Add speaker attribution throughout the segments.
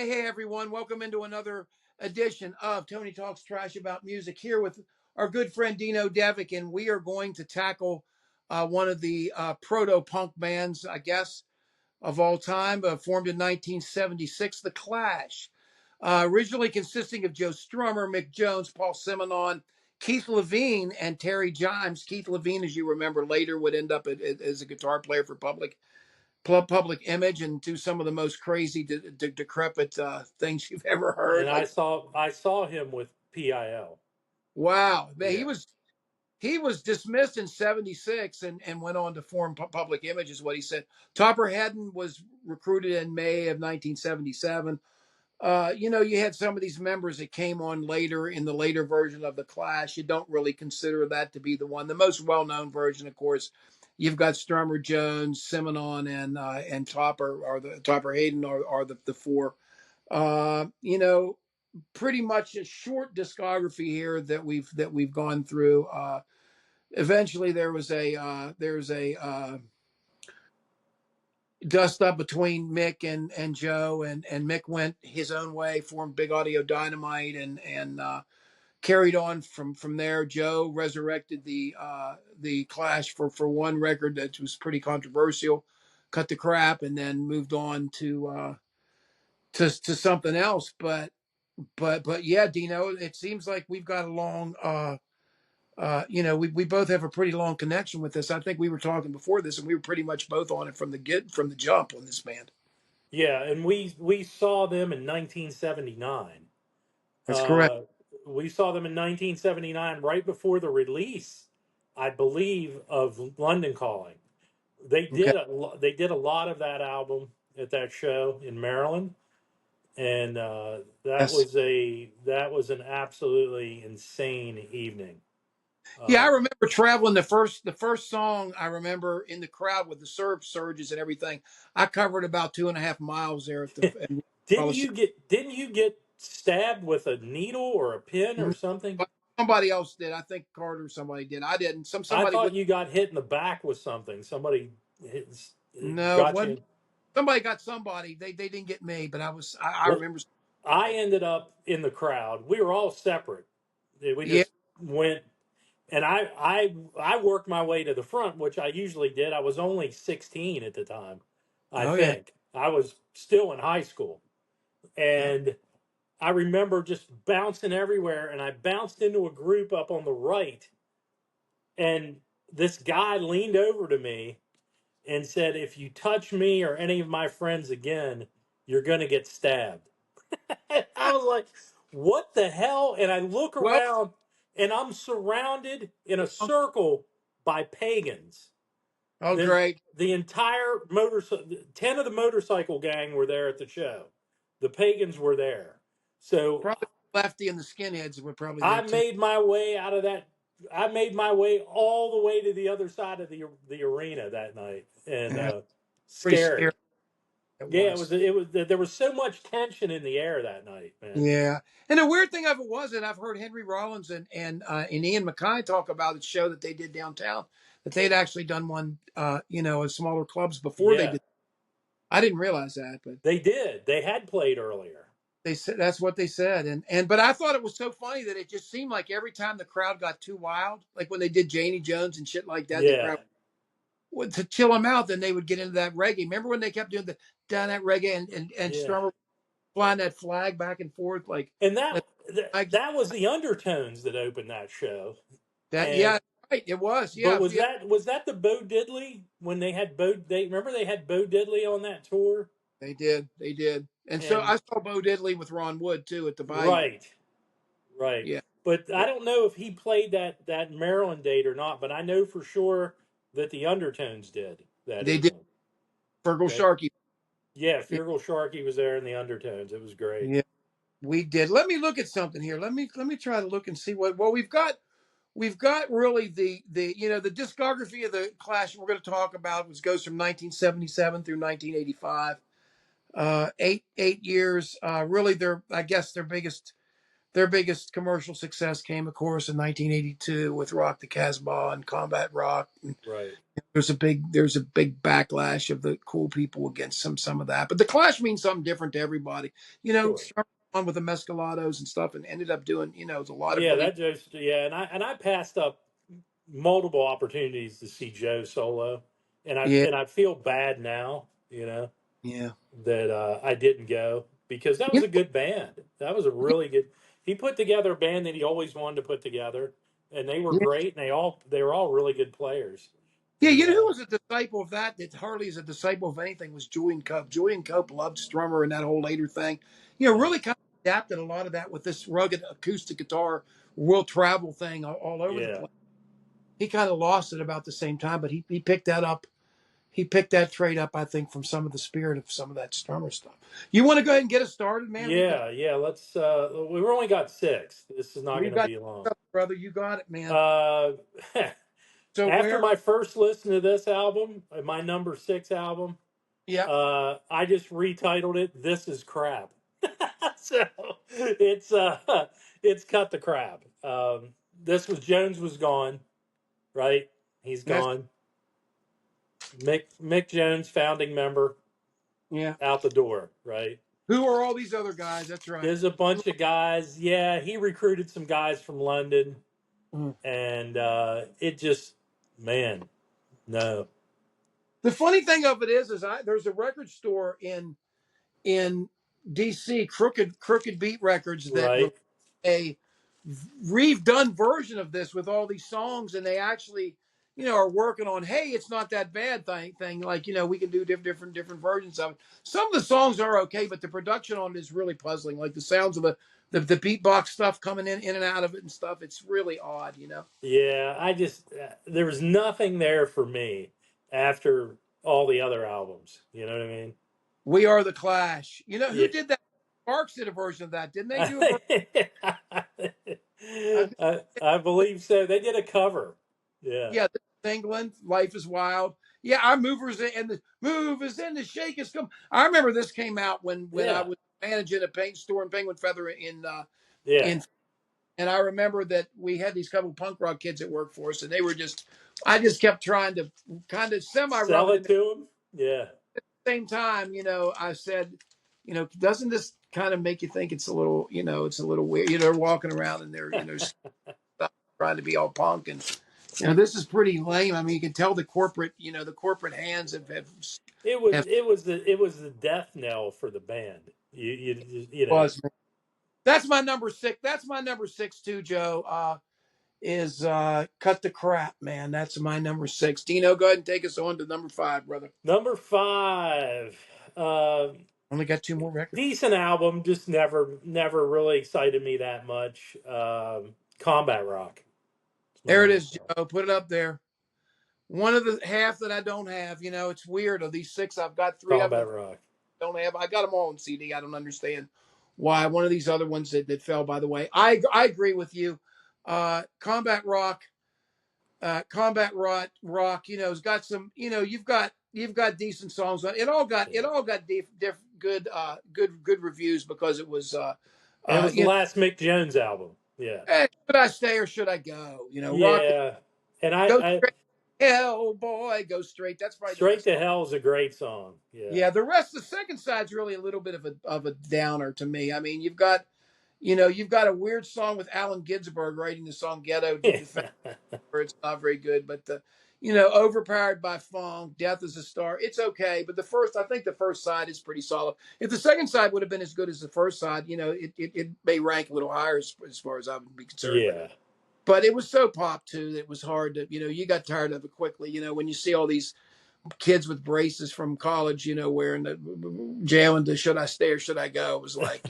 Speaker 1: Hey, everyone. Welcome into another edition of Tony Talks Trash About Music here with our good friend Dino Devic, and we are going to tackle one of the proto-punk bands, I guess, of all time, formed in 1976, The Clash. Originally consisting of Joe Strummer, Mick Jones, Paul Simonon, Keith Levine, and Terry Jimes. Keith Levine, as you remember, later would end up as a guitar player for public image and do some of the most crazy decrepit things you've ever heard.
Speaker 2: And I
Speaker 1: Like,
Speaker 2: saw him with PIL.
Speaker 1: wow, man, he
Speaker 2: Yeah.
Speaker 1: was he was dismissed in '76 and went on to form public image, is what he said. Topper Headon was recruited in May of 1977. You had some of these members that came on later in the later version of the Clash. You don't really consider that to be the one. The most well-known version, of course, you've got Strummer, Jones, Simonon, and Topper, or the Topper Hayden, are the four. Pretty much a short discography here that we've gone through. Eventually, there's a dust up between Mick and Joe, and Mick went his own way, formed Big Audio Dynamite, and carried on from there. Joe resurrected the Clash for one record that was pretty controversial, cut the crap, and then moved on to something else. But yeah, Dino, it seems like we've got a long we both have a pretty long connection with this. I think we were talking before this, and we were pretty much both on it from the jump on this band.
Speaker 2: Yeah, and we saw them in 1979.
Speaker 1: That's correct.
Speaker 2: Uh, we saw them in 1979 right before the release, I believe, of London Calling.
Speaker 1: Okay.
Speaker 2: They did a lot of that album at that show in Maryland, and
Speaker 1: Yes.
Speaker 2: that was an absolutely insane evening.
Speaker 1: Yeah, I
Speaker 2: Uh,
Speaker 1: remember traveling the first song I remember in the crowd with the surges and everything. I covered about 2.5 miles there at the Coliseum.
Speaker 2: didn't you get stabbed with a needle or a pin or something?
Speaker 1: But somebody else did. I think Carter or somebody did. I didn't.
Speaker 2: I
Speaker 1: Somebody
Speaker 2: thought
Speaker 1: with
Speaker 2: you got hit in the back with something. Somebody
Speaker 1: no, it
Speaker 2: got
Speaker 1: wasn't.
Speaker 2: you.
Speaker 1: Somebody got somebody. They didn't get me, but I
Speaker 2: Well,
Speaker 1: remember.
Speaker 2: I ended up in the crowd. We were all separate. We
Speaker 1: Yeah.
Speaker 2: just went, and I worked my way to the front, which I usually did. I was only 16 at the time. I
Speaker 1: Oh yeah.
Speaker 2: think I was still in high school,
Speaker 1: Yeah.
Speaker 2: and I remember just bouncing everywhere. And I bounced into a group up on the right, and this guy leaned over to me and said, "If you touch me or any of my friends again, you're going to get stabbed." And I was like, "What the hell?" And I look
Speaker 1: Well.
Speaker 2: around, and I'm surrounded in a circle by pagans.
Speaker 1: Oh,
Speaker 2: The
Speaker 1: great.
Speaker 2: the entire 10 of the motorcycle gang were there at the show. The pagans were there. So
Speaker 1: Probably Lefty and the Skinheads were probably
Speaker 2: I
Speaker 1: there too.
Speaker 2: made my way out of that. I made my way all the way to the other side of the arena that night, and
Speaker 1: Yeah, pretty scary.
Speaker 2: scary.
Speaker 1: It
Speaker 2: Yeah,
Speaker 1: was.
Speaker 2: it was. There was so much tension in the air that night, man.
Speaker 1: Yeah, and the weird thing of it was, and I've heard Henry Rollins and Ian MacKay talk about the show that they did downtown, that they'd actually done one, in smaller clubs before they
Speaker 2: Yeah,
Speaker 1: did. I didn't realize that, but
Speaker 2: they did. They had played earlier.
Speaker 1: they said that's what they said, and but I thought it was so funny that it just seemed like every time the crowd got too wild, like when they did Janie Jones and shit like that, the
Speaker 2: Yeah,
Speaker 1: crowd would to chill them out. Then they would get into that reggae. Remember when they kept doing the down that reggae and
Speaker 2: yeah.
Speaker 1: Strummer flying that flag back and forth
Speaker 2: And
Speaker 1: that flag,
Speaker 2: that was the Undertones that opened that show.
Speaker 1: that
Speaker 2: And
Speaker 1: yeah, right, it was,
Speaker 2: but
Speaker 1: yeah, yeah,
Speaker 2: was that the Bo Diddley when they had Bo? They remember they had Bo Diddley on that tour.
Speaker 1: they did, and so
Speaker 2: And
Speaker 1: I saw Bo Diddley with Ron Wood too at the Bayou.
Speaker 2: right, right.
Speaker 1: Yeah,
Speaker 2: But
Speaker 1: yeah,
Speaker 2: I don't know if he played that Maryland date or not. But I know for sure that the Undertones did that
Speaker 1: they did.
Speaker 2: evening.
Speaker 1: Fergal
Speaker 2: That
Speaker 1: Sharkey.
Speaker 2: Yeah,
Speaker 1: Yeah,
Speaker 2: Feargal Sharkey was there in the Undertones. It was great.
Speaker 1: yeah, we did. Let me look at something here. Let me try to look and see what. Well, we've got. We've got really the discography of the Clash we're going to talk about goes from 1977 through 1985. 8 years. Really, I guess their biggest Their biggest commercial success came, of course, in 1982 with Rock the Casbah and Combat Rock. And
Speaker 2: Right.
Speaker 1: there's a big backlash of the cool people against some of that. But the Clash means something different to everybody.
Speaker 2: Sure.
Speaker 1: Started on with the Mescalados and stuff, and ended up doing a lot of
Speaker 2: Yeah,
Speaker 1: really.
Speaker 2: that just yeah, and I passed up multiple opportunities to see Joe solo,
Speaker 1: Yeah,
Speaker 2: and I feel bad now,
Speaker 1: yeah,
Speaker 2: that I didn't go because that was
Speaker 1: you
Speaker 2: a
Speaker 1: know,
Speaker 2: good band. That was a really good. He put together a band that he always wanted to put together, and they were
Speaker 1: yeah.
Speaker 2: great, and they were all really good players.
Speaker 1: Yeah,
Speaker 2: And
Speaker 1: who was a disciple of that? That hardly is a disciple of anything was Julian Cope. Julian Cope loved Strummer and that whole later thing.
Speaker 2: yeah,
Speaker 1: Really kind of adapted a lot of that with this rugged acoustic guitar world travel thing all over the
Speaker 2: yeah,
Speaker 1: place. He kind of lost it about the same time, but he picked that up. He picked that trade up, I think, from some of the spirit of some of that Strummer stuff. You want to go ahead and get us started, man?
Speaker 2: yeah. Let's. We've only got six. This is not going
Speaker 1: We've
Speaker 2: to
Speaker 1: got
Speaker 2: be long.
Speaker 1: stuff, brother. You got it, man.
Speaker 2: Uh,
Speaker 1: So
Speaker 2: after
Speaker 1: where?
Speaker 2: my first listen to this album, my number six album,
Speaker 1: Yeah,
Speaker 2: I just retitled it "This Is Crap." So it's it's cut the crap. This was Jones was gone, right? He's
Speaker 1: that's
Speaker 2: gone. Mick Jones, founding member,
Speaker 1: yeah.
Speaker 2: out the door, right?
Speaker 1: Who are all these other guys? That's right.
Speaker 2: There's a bunch of guys. Yeah, he recruited some guys from London,
Speaker 1: Mm.
Speaker 2: and it just, man, no,
Speaker 1: The funny thing of it is there's a record store in DC, Crooked Beat Records, that
Speaker 2: right?
Speaker 1: a redone version of this with all these songs, and they actually, are working on, hey, it's not that bad thing. Like, we can do different versions of it. Some of the songs are okay, but the production on it is really puzzling. Like the sounds of the beatbox stuff coming in and out of it and stuff. It's really odd.
Speaker 2: Yeah, I just there was nothing there for me after all the other albums. You know what I mean?
Speaker 1: We Are the Clash. You know who
Speaker 2: Yeah.
Speaker 1: did that? Sparks did a version of that, didn't they? Do a version?
Speaker 2: I,
Speaker 1: I think,
Speaker 2: I believe so. They did a cover. Yeah.
Speaker 1: yeah, this is England. Life is Wild. Yeah, our the move is in the shake is come. I remember this came out when I
Speaker 2: Yeah.
Speaker 1: was managing a paint store in Penguin Feather
Speaker 2: Yeah.
Speaker 1: in and I remember that we had these couple punk rock kids that worked for us, and they were I just kept trying to kind of semi rub
Speaker 2: Sell
Speaker 1: it in.
Speaker 2: it to them. Yeah.
Speaker 1: Same time, I said, doesn't this kind of make you think it's a little, it's a little weird? They're walking around and they're, trying to be all punk, and this is pretty lame. I mean, you can tell the corporate hands have
Speaker 2: It was the death knell for the band. You know.
Speaker 1: was. That's my number six. That's my number six too, Joe. Is Cut the Crap, man. That's my number six. Dino, go ahead and take us on to number five, brother.
Speaker 2: Number five. Uh,
Speaker 1: Only got two more records.
Speaker 2: Decent album, just never really excited me that much. Combat Rock. It's my
Speaker 1: There it
Speaker 2: number
Speaker 1: is,
Speaker 2: five.
Speaker 1: Joe. Put it up there. One of the half that I don't have. It's weird. Of these six, I've got three of
Speaker 2: Combat
Speaker 1: them.
Speaker 2: Rock.
Speaker 1: Don't have. I got them all on CD. I don't understand why. One of these other ones that fell by the way. I agree with you. Combat Rock. Rock. Has got some. You've got decent songs on it.
Speaker 2: Yeah.
Speaker 1: It all got good good reviews because it was
Speaker 2: And it was the
Speaker 1: you know
Speaker 2: last Mick Jones album. Yeah.
Speaker 1: should I stay or should I go? Rock
Speaker 2: Yeah. And
Speaker 1: go straight hell boy go straight. That's probably the
Speaker 2: Straight
Speaker 1: best
Speaker 2: to
Speaker 1: one.
Speaker 2: Hell is a great song. Yeah.
Speaker 1: Yeah, the rest, the second side's really a little bit of a downer to me. I mean, you've got a weird song with Allen Ginsberg writing the song "Ghetto" to defend where it's not very good. But overpowered by funk, death is a star. It's okay, but I think the first side is pretty solid. If the second side would have been as good as the first side, it may rank a little higher as far as I would be concerned.
Speaker 2: Yeah.
Speaker 1: But it was so pop too that it was hard to, you got tired of it quickly. When you see all these kids with braces from college, wearing the jailing the "Should I Stay or Should I Go?" It was like,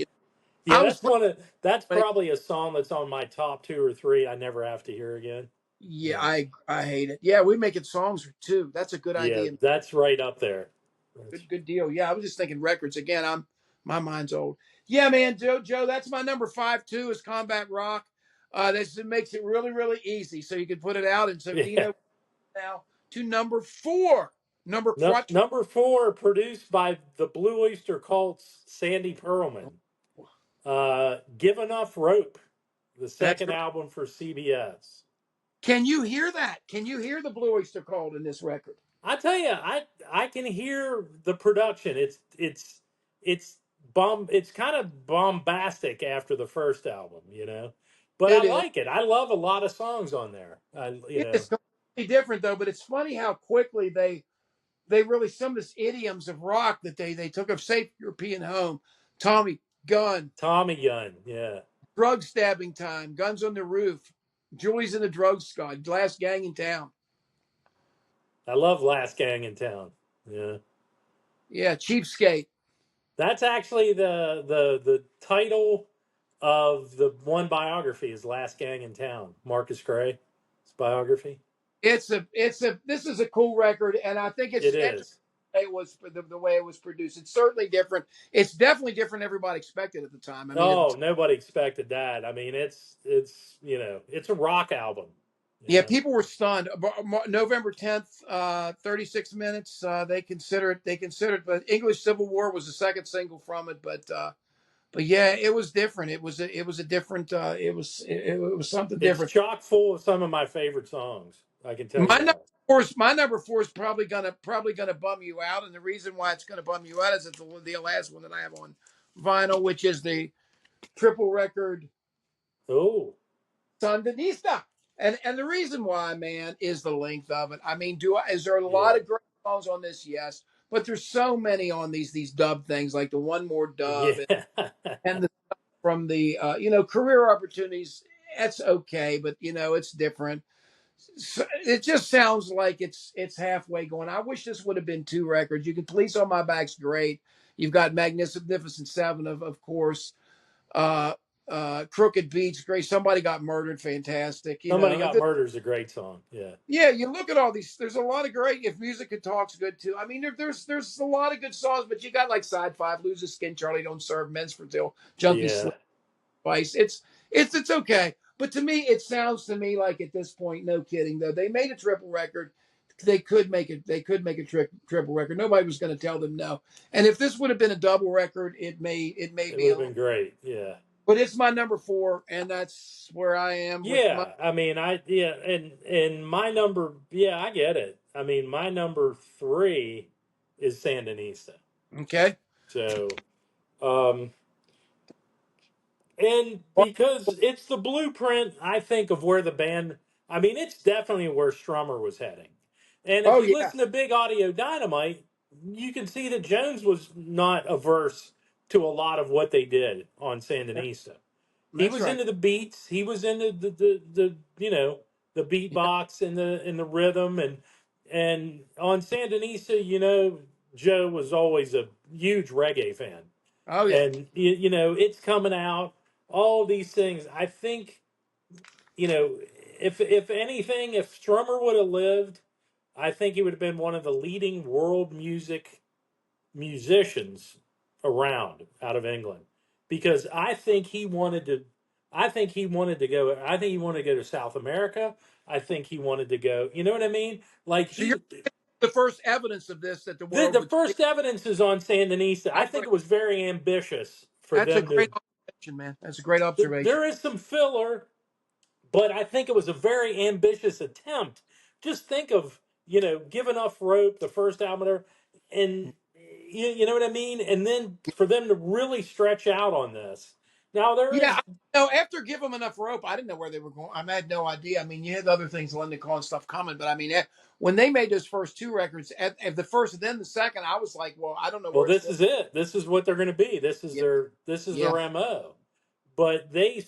Speaker 2: Yeah,
Speaker 1: I was playing.
Speaker 2: that's
Speaker 1: But
Speaker 2: probably a song that's on my top two or three I never have to hear again.
Speaker 1: yeah,
Speaker 2: Yeah.
Speaker 1: I hate it. Yeah, we make it songs too. That's a good
Speaker 2: Yeah,
Speaker 1: idea.
Speaker 2: that's right up there. That's,
Speaker 1: Good deal. Yeah, I was just thinking records again. My mind's old. Yeah, man, Joe, that's my number five too. Is Combat Rock. This makes it really really easy, so you can put it out. And so
Speaker 2: yeah.
Speaker 1: Dino now to number four, number
Speaker 2: No,
Speaker 1: quattro.
Speaker 2: number four, produced by the Blue Oyster Cult's Sandy Pearlman. Give Enough Rope, the
Speaker 1: That's
Speaker 2: second
Speaker 1: right.
Speaker 2: album for CBS.
Speaker 1: Can you hear that? Can you hear the Blue Oyster Cult in this record?
Speaker 2: I tell you, I can hear the production. It's it's kind of bombastic after the first album, but I
Speaker 1: It is.
Speaker 2: like it. I love a lot of songs on there.
Speaker 1: It is completely different though, but it's funny how quickly they really some of this idioms of rock that they took of Safe European Home, Tommy Gun,
Speaker 2: Tommy Gun, yeah.
Speaker 1: Drug Stabbing Time, Guns on the Roof, Julie's in the Drug Squad, Last Gang in Town.
Speaker 2: I love Last Gang in Town. Yeah.
Speaker 1: Yeah, Cheapskate.
Speaker 2: That's actually the title of the one biography is Last Gang in Town. Marcus Gray's biography.
Speaker 1: It's a this is a cool record, and I think
Speaker 2: It
Speaker 1: it's
Speaker 2: is.
Speaker 1: it was the way it was produced. It's certainly different. It's definitely different than everybody expected at the time. I mean, at the
Speaker 2: Oh,
Speaker 1: time,
Speaker 2: nobody expected that. I mean, it's it's a rock album.
Speaker 1: yeah, people were stunned. November 10th, 36 minutes. They considered, but English Civil War was the second single from it. But yeah, it was different. It was a different. It was something
Speaker 2: It's
Speaker 1: different.
Speaker 2: chock full of some of my favorite songs. I can tell
Speaker 1: My
Speaker 2: you
Speaker 1: number
Speaker 2: that.
Speaker 1: my number four is probably gonna bum you out, and the reason why it's gonna bum you out is it's the last one that I have on vinyl, which is the triple record
Speaker 2: Oh,
Speaker 1: Sandinista. And the reason why, man, is the length of it. I mean, is there a lot
Speaker 2: yeah,
Speaker 1: of great songs on this? Yes, but there's so many on these dub things, like the One More Dove
Speaker 2: yeah.
Speaker 1: and the from the career opportunities. That's okay, but it's different. So it just sounds like it's halfway going. I wish this would have been two records. You can Police on My Back's great. You've got Magnificent Seven, of course. Uh, Crooked Beats, great. Somebody Got Murdered, fantastic.
Speaker 2: Somebody Got Murdered is a great song. Yeah,
Speaker 1: Yeah, you look at all these. There's a lot of great. If Music Could Talk's good too. I mean, there's a lot of good songs, but you got like Side Five, Lose His Skin, Charlie Don't Serve, Men's for Till, Junkie
Speaker 2: yeah.
Speaker 1: Slip. Vice. It's okay. But to me, it sounds to me like at this point, no kidding though, they made a triple record. They could make it. They could make a triple record. Nobody was going to tell them no. And if this would have been a double record, it may
Speaker 2: It
Speaker 1: be
Speaker 2: would
Speaker 1: a
Speaker 2: have
Speaker 1: little.
Speaker 2: been great. Yeah,
Speaker 1: But it's my number four, and that's where I am with my.
Speaker 2: yeah. I mean, and my number. Yeah, I get it. I mean, my number three is Sandinista.
Speaker 1: Okay.
Speaker 2: So, um, and because it's the blueprint, I think, of where the band. I mean, it's definitely where Strummer was heading. And if
Speaker 1: Oh
Speaker 2: you
Speaker 1: yeah,
Speaker 2: listen to Big Audio Dynamite, you can see that Jones was not averse to a lot of what they did on Sandinista. He
Speaker 1: that's
Speaker 2: was
Speaker 1: right.
Speaker 2: into the beats. He was into the the
Speaker 1: Yeah.
Speaker 2: beatbox and the rhythm and on Sandinista, Joe was always a huge reggae fan,
Speaker 1: Oh yeah.
Speaker 2: and it's coming out. All these things. I think if anything, if Strummer would have lived, I think he would have been one of the leading world music musicians around out of England because I think he wanted to go I think he wanted to go to South America. I think he wanted to go, you know what I mean? Like
Speaker 1: So you're the first evidence of this that the world
Speaker 2: the
Speaker 1: would see.
Speaker 2: first evidence is on Sandinista. I
Speaker 1: That's
Speaker 2: think
Speaker 1: right.
Speaker 2: it was very ambitious for
Speaker 1: That's a
Speaker 2: them
Speaker 1: great
Speaker 2: to
Speaker 1: observation, man. That's a great observation.
Speaker 2: there is some filler, but I think it was a very ambitious attempt. Just think of, Give Enough Rope, the first album there, and you know what I mean? And then for them to really stretch out on this. Now there
Speaker 1: Yeah,
Speaker 2: is
Speaker 1: no. After Give Them Enough Rope, I didn't know where they were going. I had no idea. I mean, you had other things, London Calling stuff coming, but I mean, when they made those first two records, at the first and then the second, I was like, well, I don't know
Speaker 2: well,
Speaker 1: where it's
Speaker 2: this
Speaker 1: going.
Speaker 2: is it. This is what they're going to be.
Speaker 1: Yeah,
Speaker 2: This is
Speaker 1: yeah,
Speaker 2: their MO. But they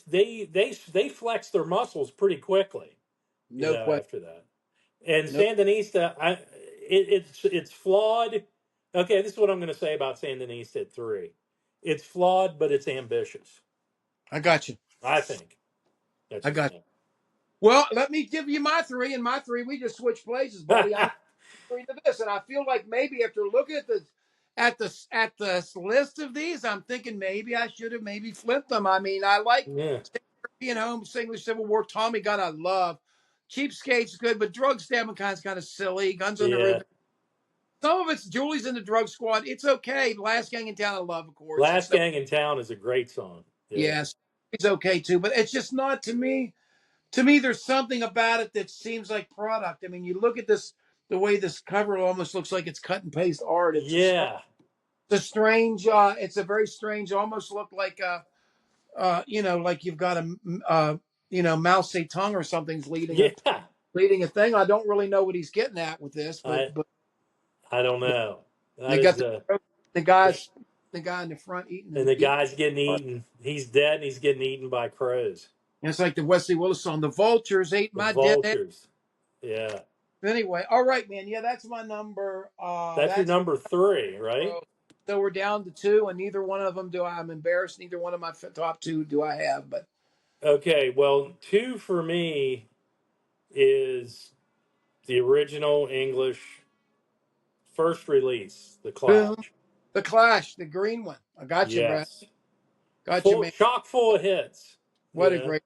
Speaker 2: flex their muscles pretty quickly,
Speaker 1: no question.
Speaker 2: after that. And
Speaker 1: No,
Speaker 2: Sandinista, it's flawed. Okay, this is what I'm going to say about Sandinista at three. It's flawed, but it's ambitious.
Speaker 1: I got you.
Speaker 2: I think. That's
Speaker 1: I
Speaker 2: just
Speaker 1: got you.
Speaker 2: me.
Speaker 1: Well, let me give you my three, and my three, we just switched places, buddy. I'm three to this, and I feel like maybe after looking at the list of these, I'm thinking maybe I should have maybe flipped them. I mean, I like
Speaker 2: Yeah,
Speaker 1: European Home, English Civil War, Tommy Gun, I love. Cheapskate's good, but Drug Stabbing Kind's kind of silly. Guns on the Roof.
Speaker 2: yeah.
Speaker 1: Some of it's Julie's in the Drug Squad. It's okay. Last Gang in Town, I love, of course.
Speaker 2: Last Gang in Town is a great song. Yeah.
Speaker 1: Yes, it's okay too, but it's just not to me. To me, there's something about it that seems like product. I mean, you look at this, the way this cover almost looks like it's cut and paste art.
Speaker 2: Yeah.
Speaker 1: It's a strange. It's a very strange. Almost look like like you've got Mao Zedong or something's
Speaker 2: Yeah.
Speaker 1: leading a thing. I don't really know what he's getting at with this,
Speaker 2: I
Speaker 1: but
Speaker 2: I don't know.
Speaker 1: you
Speaker 2: That
Speaker 1: got
Speaker 2: is
Speaker 1: the guys, the guy in the front eating
Speaker 2: and
Speaker 1: and
Speaker 2: the
Speaker 1: eating.
Speaker 2: guy's getting eaten. He's dead and he's getting eaten by crows.
Speaker 1: And it's like the Wesley Willis song, "The vultures ate
Speaker 2: The
Speaker 1: my dead head."
Speaker 2: vultures. Yeah.
Speaker 1: Anyway, all right, man. Yeah, that's my number.
Speaker 2: That's your
Speaker 1: That's
Speaker 2: number three, right?
Speaker 1: so we're down to two, and neither one of them do I. I'm embarrassed. Neither one of my top two do I have. But
Speaker 2: Okay, well, two for me is the original English first release, The
Speaker 1: boom,
Speaker 2: Clash.
Speaker 1: the Clash, the green one. I got you, Brad.
Speaker 2: Yes.
Speaker 1: Got you, man.
Speaker 2: Chock full of hits, you
Speaker 1: What a
Speaker 2: know.
Speaker 1: great.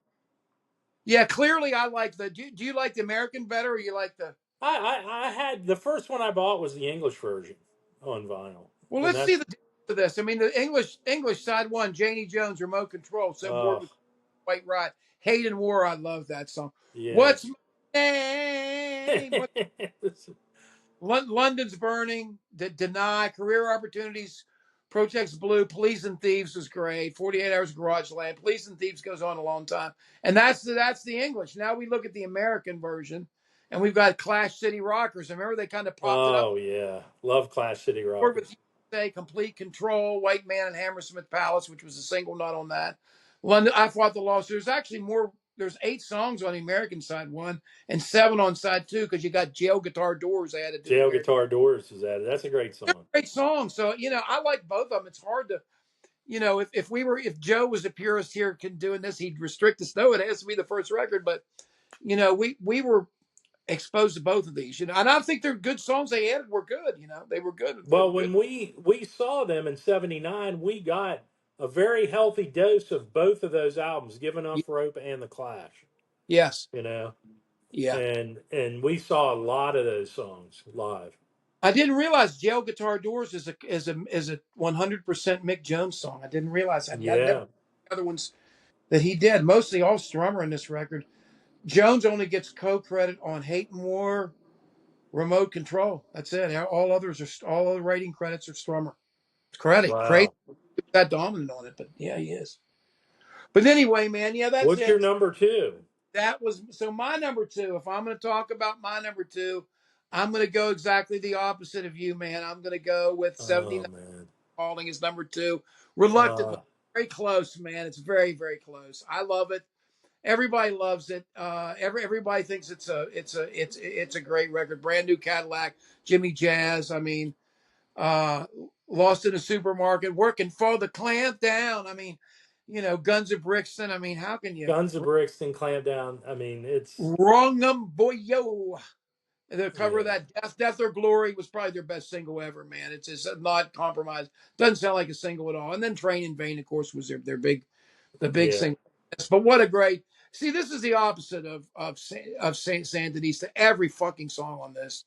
Speaker 1: Yeah, clearly I like the. Do you like the American better, or you like the?
Speaker 2: I had the first one I bought was the English version on vinyl.
Speaker 1: Well,
Speaker 2: And
Speaker 1: let's see
Speaker 2: that's
Speaker 1: the difference of this. I mean, the English side one, Janie Jones, remote control, so bored
Speaker 2: uh
Speaker 1: with White Rod, Hayden War. I love that song.
Speaker 2: yeah.
Speaker 1: What's my name? London's Burning, Deny, Career Opportunities, Protects Blue, Police and Thieves was great. 48 Hours Garage Land, Police and Thieves goes on a long time, and that's the English. Now we look at the American version, and we've got Clash City Rockers. Remember they kind of popped it up
Speaker 2: Oh yeah. Love Clash City
Speaker 1: with
Speaker 2: Rockers.
Speaker 1: say Complete Control, White Man and Hammersmith Palace, which was a single, not on that. London, I Fought the Lost. There's actually more. There's 8 songs on the American side one and 7 on side two because you got Jail Guitar Doors added to the
Speaker 2: Jail
Speaker 1: very
Speaker 2: Guitar Doors is added. That's a great song.
Speaker 1: great song. So I like both of them. It's hard to if Joe was a purist here doing this, he'd restrict us. No, it has to be the first record. But we were exposed to both of these. And I think they're good songs they added were good. They were good. They
Speaker 2: Well,
Speaker 1: were good.
Speaker 2: when we saw them in '79, we got a very healthy dose of both of those albums, Giving Up Rope and The Clash.
Speaker 1: Yes.
Speaker 2: You know,
Speaker 1: Yeah.
Speaker 2: and we saw a lot of those songs live.
Speaker 1: I didn't realize Jail Guitar Doors is a 100% Mick Jones song. I didn't realize that. Yeah, I'd never
Speaker 2: Yeah.
Speaker 1: other ones that he did. Mostly all Strummer in this record. Jones only gets co-credit on Hate and War, Remote Control. That's it. All other writing credits are Strummer. It's crazy
Speaker 2: Wow.
Speaker 1: that dominant on it, but yeah, he is. But anyway, man, yeah, that's
Speaker 2: What's your
Speaker 1: it.
Speaker 2: number two?
Speaker 1: That was so my number two. If I'm going to talk about my number two, I'm going to go exactly the opposite of you, man. I'm going to go with
Speaker 2: Oh
Speaker 1: 79
Speaker 2: man.
Speaker 1: Calling is number two. Reluctantly,
Speaker 2: Uh,
Speaker 1: very close, man. It's very, very close. I love it. Everybody loves it. Everybody thinks it's a great record. Brand New Cadillac, Jimmy Jazz. I mean, uh, Lost in a Supermarket, Working for the Clamp Down. I mean, Guns of Brixton. I mean, how can you
Speaker 2: Guns of Brixton, Clamp Down. I mean, it's
Speaker 1: wrong them, boy, yo? The cover of
Speaker 2: yeah,
Speaker 1: that Death or Glory was probably their best single ever, man. It's not compromised. Doesn't sound like a single at all. And then Train in Vain, of course, was the big
Speaker 2: yeah.
Speaker 1: single. But what a great see. This is the opposite of Saint Sandinista. Every fucking song on this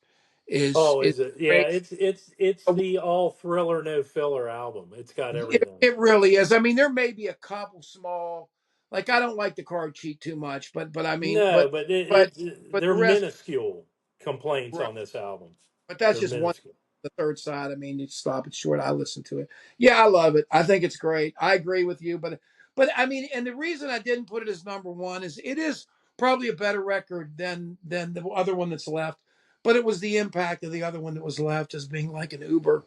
Speaker 2: Oh,
Speaker 1: is
Speaker 2: is it? Yeah,
Speaker 1: great.
Speaker 2: it's the all thriller, no filler album. It's got everything.
Speaker 1: It really is. I mean, there may be a couple small, like I don't like the card cheat too much, but I mean,
Speaker 2: No, but
Speaker 1: but but
Speaker 2: they're
Speaker 1: the rest.
Speaker 2: minuscule complaints on this album.
Speaker 1: But that's
Speaker 2: They're
Speaker 1: just one.
Speaker 2: minuscule.
Speaker 1: The third side. I mean, you stop it short. I listen to it. Yeah, I love it. I think it's great. I agree with you. But I mean, and the reason I didn't put it as number one is it is probably a better record than the other one that's left. But it was the impact of the other one that was left as being like an Uber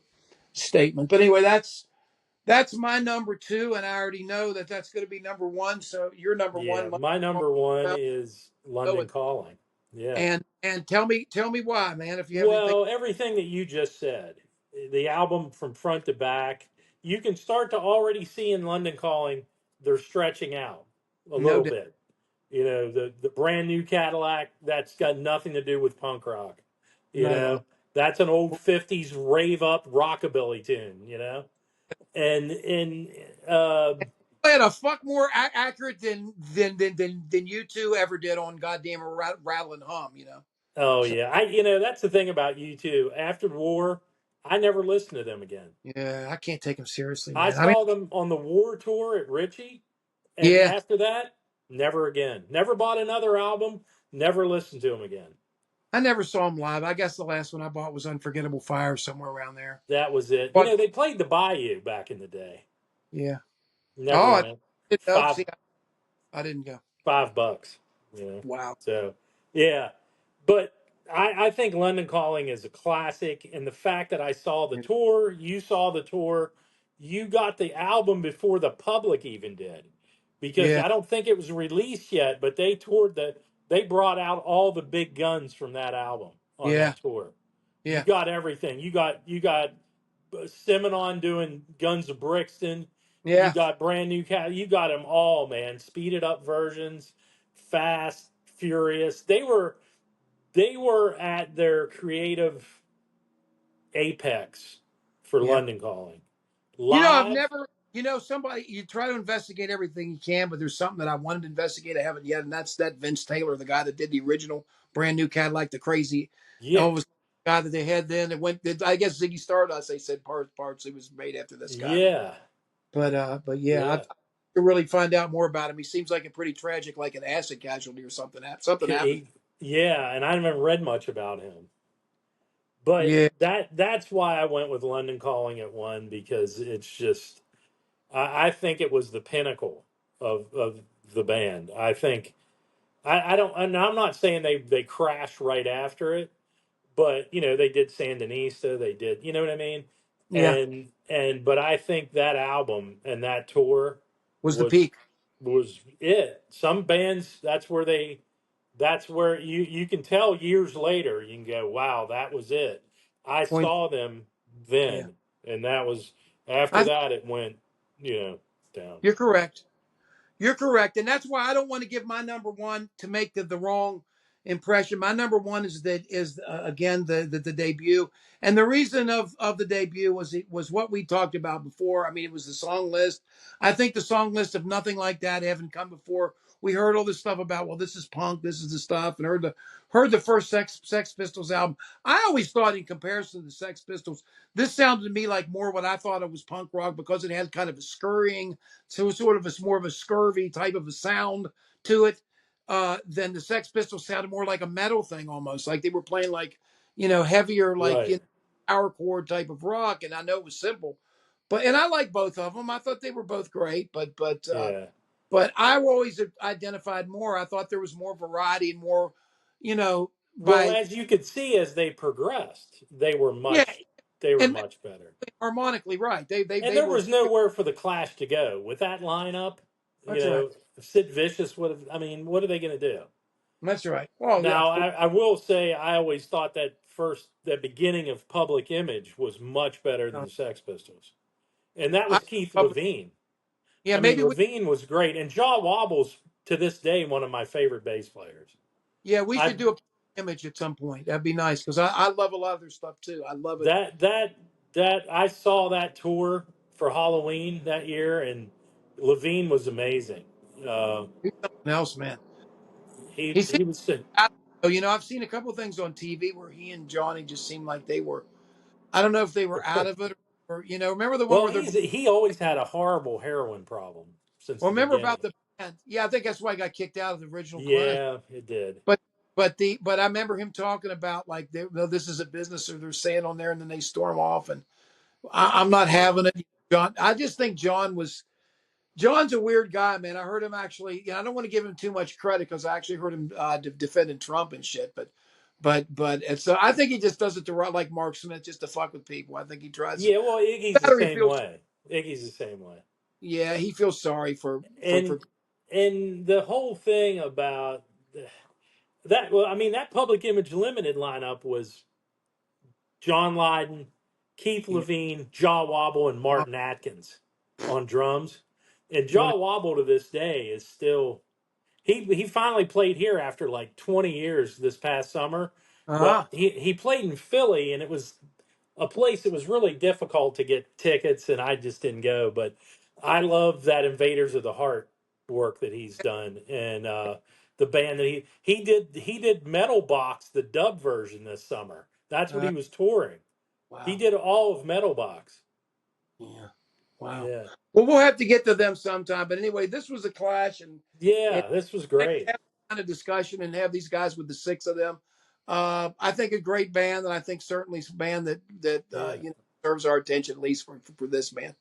Speaker 1: statement. But anyway, that's my number two, and I already know that that's going to be number one. So your number
Speaker 2: Yeah,
Speaker 1: one.
Speaker 2: my number one is London Calling. Yeah.
Speaker 1: And tell me why, man. If you have anything,
Speaker 2: Well, everything that you just said, the album from front to back, you can start to already see in London Calling, they're stretching out a
Speaker 1: no
Speaker 2: little
Speaker 1: doubt,
Speaker 2: bit. You know, the brand new Cadillac, that's got nothing to do with punk rock. You
Speaker 1: not at all.
Speaker 2: know, that's an old 50s rave up rockabilly tune, you know? And
Speaker 1: Had a fuck more accurate than you two ever did on goddamn rattle and hum.
Speaker 2: oh
Speaker 1: So
Speaker 2: yeah, that's the thing about you too. After war, I never listened to them again.
Speaker 1: yeah, I can't take him seriously,
Speaker 2: I
Speaker 1: man. I mean,
Speaker 2: saw them on the war tour at Ritchie, And
Speaker 1: Yeah.
Speaker 2: after that, never again. Never bought another album. Never listened to him again.
Speaker 1: I never saw him live. I guess the last one I bought was Unforgettable Fire, somewhere around there.
Speaker 2: That was it. You
Speaker 1: But
Speaker 2: know, they played the Bayou back in the day.
Speaker 1: yeah.
Speaker 2: Never
Speaker 1: Oh, I
Speaker 2: went.
Speaker 1: didn't know.
Speaker 2: Five
Speaker 1: See, I didn't go.
Speaker 2: $5. You know.
Speaker 1: Wow.
Speaker 2: So yeah. But I think London Calling is a classic, and the fact that I saw the tour, you saw the tour, you got the album before the public even did. Because
Speaker 1: Yeah.
Speaker 2: I don't think it was released yet, but they brought out all the big guns from that album on
Speaker 1: Yeah.
Speaker 2: that tour. You
Speaker 1: Yeah.
Speaker 2: got everything. You got Simonon doing Guns of Brixton. You
Speaker 1: Yeah.
Speaker 2: got brand new cat. You got them all, man. Speeded up versions, fast, furious. They were at their creative apex for
Speaker 1: Yeah.
Speaker 2: London Calling.
Speaker 1: I've
Speaker 2: Live,
Speaker 1: never, somebody, you try to investigate everything you can, but there's something that I wanted to investigate. I haven't yet. And that's that Vince Taylor, the guy that did the original brand new Cadillac, the crazy
Speaker 2: yeah,
Speaker 1: Elvis guy that they had then. It went, I guess Ziggy Stardust, they said parts it was made after this guy.
Speaker 2: yeah,
Speaker 1: But yeah,
Speaker 2: yeah.
Speaker 1: to really find out more about him. He seems like a pretty tragic, like an acid casualty or something. Something happened.
Speaker 2: Yeah, and I haven't read much about him. But
Speaker 1: Yeah.
Speaker 2: that's why I went with London Calling at one, because it's just I think it was the pinnacle of the band. I think I don't, and I'm not saying they crashed right after it, but they did Sandinista, they did, you know what I mean?
Speaker 1: Yeah.
Speaker 2: But I think that album and that tour
Speaker 1: Was the
Speaker 2: was
Speaker 1: peak
Speaker 2: was it. Some bands, that's where you can tell years later, you can go, wow, that was it. I
Speaker 1: point.
Speaker 2: saw them
Speaker 1: Yeah.
Speaker 2: then, and that was after
Speaker 1: I,
Speaker 2: that it went, down.
Speaker 1: you're correct. You're correct. And that's why I don't want to give my number one to make the wrong impression. My number one is again the debut. And the reason of the debut was what we talked about before. I mean, it was the song list. I think the song list of Nothing Like That haven't come before. We heard all this stuff about, well, this is punk, this is the stuff, and heard the first Sex Pistols album. I always thought, in comparison to the Sex Pistols, this sounded to me like more what I thought it was punk rock, because it had kind of a scurrying, so sort of a more of a scurvy type of a sound to it. Than the Sex Pistols sounded more like a metal thing, almost like they were playing like, heavier, like,
Speaker 2: Right.
Speaker 1: power chord type of rock. And I know it was simple, and I like both of them. I thought they were both great,
Speaker 2: Yeah.
Speaker 1: but I always identified more. I thought there was more variety and more,
Speaker 2: Well,
Speaker 1: by
Speaker 2: as you could see, as they progressed,
Speaker 1: yeah,
Speaker 2: they were
Speaker 1: and
Speaker 2: much better.
Speaker 1: harmonically right. They they
Speaker 2: And
Speaker 1: they
Speaker 2: there
Speaker 1: were.
Speaker 2: was nowhere for the Clash to go with that lineup.
Speaker 1: That's right.
Speaker 2: Sid Vicious would have. I mean, what are they going to do?
Speaker 1: That's right. Well, yeah,
Speaker 2: Now,
Speaker 1: of course.
Speaker 2: I will say, I always thought that beginning of Public Image was much better than the Sex Pistols, and that
Speaker 1: I
Speaker 2: was Keith
Speaker 1: probably,
Speaker 2: Levine.
Speaker 1: yeah,
Speaker 2: I mean,
Speaker 1: maybe we
Speaker 2: Levine was great, and Jaw Wobble's to this day one of my favorite bass players.
Speaker 1: yeah, we
Speaker 2: I
Speaker 1: should do a image at some point. That'd be nice, because I love a lot of their stuff too. I love it.
Speaker 2: that I saw that tour for Halloween that year, and Levine was amazing. Uh,
Speaker 1: He's something else, man.
Speaker 2: he
Speaker 1: He seems,
Speaker 2: he was
Speaker 1: I've seen a couple of things on TV where he and Johnny just seemed like they were. I don't know if they were out of it, or remember the one
Speaker 2: well.
Speaker 1: where they're.
Speaker 2: He always had a horrible heroin problem since
Speaker 1: Well,
Speaker 2: the
Speaker 1: remember about
Speaker 2: beginning.
Speaker 1: the band? Yeah, I think that's why he got kicked out of the original Clash.
Speaker 2: Yeah, it did.
Speaker 1: But but I remember him talking about, like, no, this is a business, or they're saying on there, and then they storm off, and I'm not having it. John, I just think John's a weird guy, man. I heard him actually. I don't want to give him too much credit, because I actually heard him defending Trump and shit. But it's I think he just does it to, like Mark Smith, just to fuck with people. I think he tries.
Speaker 2: Yeah, well, Iggy's the
Speaker 1: Better he
Speaker 2: same
Speaker 1: feels.
Speaker 2: way. Iggy's the same way.
Speaker 1: Yeah, he feels sorry for.
Speaker 2: And the whole thing about that, well, I mean, that Public Image Limited lineup was John Lydon, Keith
Speaker 1: Yeah,
Speaker 2: Levine, Jaw Wobble, and Martin Atkins on drums. And
Speaker 1: one.
Speaker 2: Jaw Wobble to this day is still he finally played here after like 20 years this past summer.
Speaker 1: Uh-huh.
Speaker 2: But he played in Philly, and it was a place that was really difficult to get tickets, and I just didn't go. But I love that Invaders of the Heart work that he's done, and the band that he did Metal Box, the dub version this summer. That's what
Speaker 1: Uh,
Speaker 2: he was touring. He
Speaker 1: wow.
Speaker 2: did all of Metal Box.
Speaker 1: Yeah. Wow.
Speaker 2: Yeah.
Speaker 1: Well, we'll have to get to them sometime. But anyway, this was a clash, and
Speaker 2: Yeah, this was
Speaker 1: nice to
Speaker 2: great.
Speaker 1: have kind of discussion and have these guys with the six of them. I think a great band, and I think certainly a band that
Speaker 2: Yeah.
Speaker 1: deserves our attention at least for this band.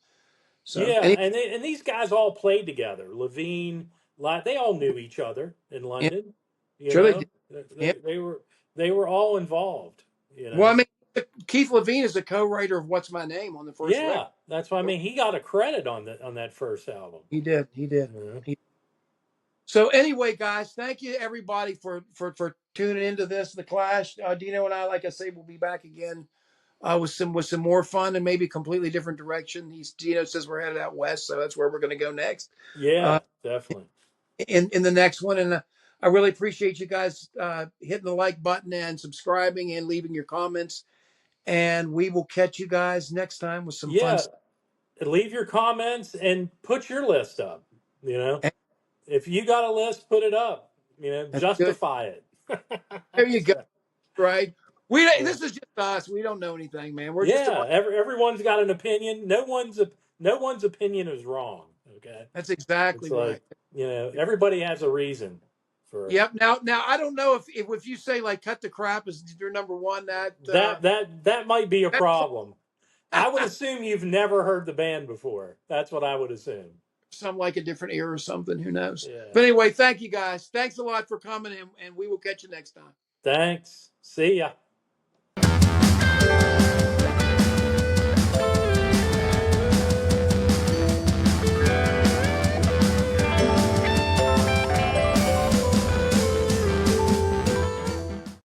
Speaker 1: So,
Speaker 2: Yeah, and these guys all played together. Levine, they all knew each other in
Speaker 1: yeah,
Speaker 2: London. You
Speaker 1: sure they did.
Speaker 2: know,
Speaker 1: Yeah.
Speaker 2: they were all involved. You
Speaker 1: Well, I
Speaker 2: know.
Speaker 1: mean, Keith Levine is a co-writer of "What's My Name" on the first record.
Speaker 2: Yeah, that's why I mean he got a credit on that first album.
Speaker 1: He did. He did.
Speaker 2: You know?
Speaker 1: So anyway, guys, thank you everybody for tuning into this, the Clash. Dino and I, like I say, will be back again with some more fun and maybe completely different direction. Dino says we're headed out west, so that's where we're going to go next. Uh,
Speaker 2: Yeah, definitely.
Speaker 1: in the next one, and I really appreciate you guys hitting the like button and subscribing and leaving your comments. And we will catch you guys next time with some fun
Speaker 2: Yeah,
Speaker 1: stuff.
Speaker 2: leave your comments and put your list up. You know,
Speaker 1: And
Speaker 2: if you got a list, put it up. You know,
Speaker 1: that's good.
Speaker 2: justify it.
Speaker 1: There you go.
Speaker 2: So,
Speaker 1: Right.
Speaker 2: yeah.
Speaker 1: This is just us. We don't know anything, man. We're just a
Speaker 2: Yeah,
Speaker 1: bunch.
Speaker 2: everyone's got an opinion. No one's opinion is wrong. Okay,
Speaker 1: That's
Speaker 2: it's
Speaker 1: exactly right.
Speaker 2: like everybody has a reason for
Speaker 1: Yep. Now I don't know if you say like cut the crap is your number one
Speaker 2: that. That might be a
Speaker 1: that
Speaker 2: problem. I would assume you've never heard the band before. That's what I would assume.
Speaker 1: some like a different era or something. Who knows?
Speaker 2: Yeah.
Speaker 1: But anyway, thank you guys. Thanks a lot for coming, and we will catch you next time.
Speaker 2: Thanks. See ya.